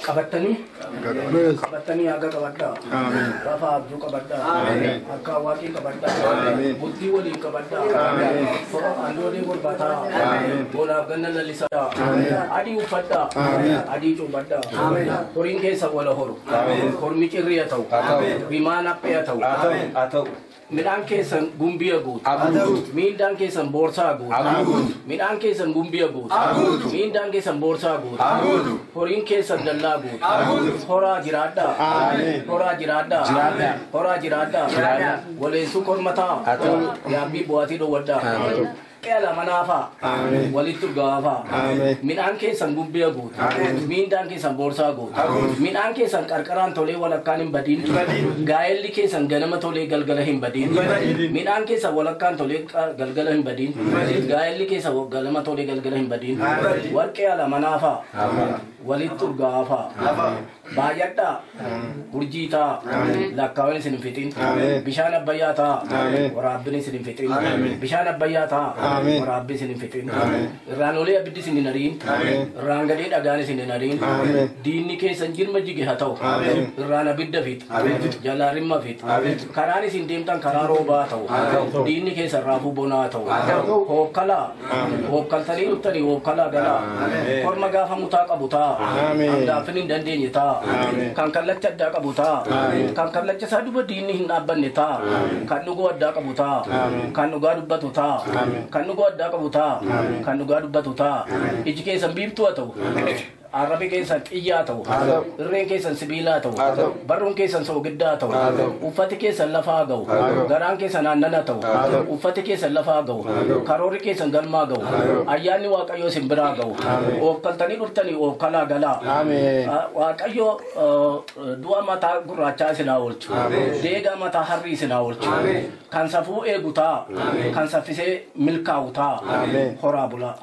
qabatanii aga qabadda rafa abduu qabadda akka waaqii qabadda bultii waliin qabadda andoodee golbata boolaaf ganna lallisadda adii uffadda adii cuubadda horiin keessa wala horu hormi cirriya ta'u rimaan haphee ta'u midhaan keessan gumbiya guutu miindaan keessan boorsaa guutu midhaan keessan gumbiya guutu miindaan keessan boorsaa guutu horiin keessan dallaa guutu horaa jiraadhaa waleessuu kormataa yaabbii bu'aatii dhowwaddaa Kela manafa, walitu gafa. Min anke sanggup dia gut. Min anke samborsa gut. Min anke sang karkaran tole walakkan badin. Gael di ke sang ganama tole galgalahim badin. Min anke sa walakkan tole galgalahim badin. Gael di ke sa galama tole galgalahim badin. War kela manafa, walitu gafa. Bayata, urjita, lakawan sinin fitin. Bishana bayata, warabini sinin fitin. Bishana bayata. Warabbi sinin fitin. Ranole abdi sinin narin. Rangade agane sinin narin. Dini ke sanjir majigi hatau. Rana bidda fit. Jalarim ma fit. Karani sintim tang kararo ba tau. Dini ke sarrafu bona tau. Hokala. Hokal tani uttani hokala gala. Korma gafa mutaka buta. Anda finin dandi nyita. Kan kalacca da kabuta. Kan kalacca sadu badini hin abban nita. Kan nugo adda kabuta. Kan nugo dubbatuta. Kan nugo adda kabuta. Kan nugo dubbatuta. Ijike sambibtu atau. Arabi ke san iya tau, Irre ke san sibila tau, Barun ke san sogidda tau, Ufati ke san lafa gau, Garang ke san annana tau, Ufati ke san lafa gau, Karori ke san galma gau, Ayani waqayyo simbira gau, Oofkaltanii dhuftanii oofkalaa galaa, Waaqayyo du'a mataa gurraachaa isinaa oolchu, deegaa mataa harrii isinaa oolchu, kan safuu eegutaa, kan saffisee milkaa'utaa, horaa bulaa.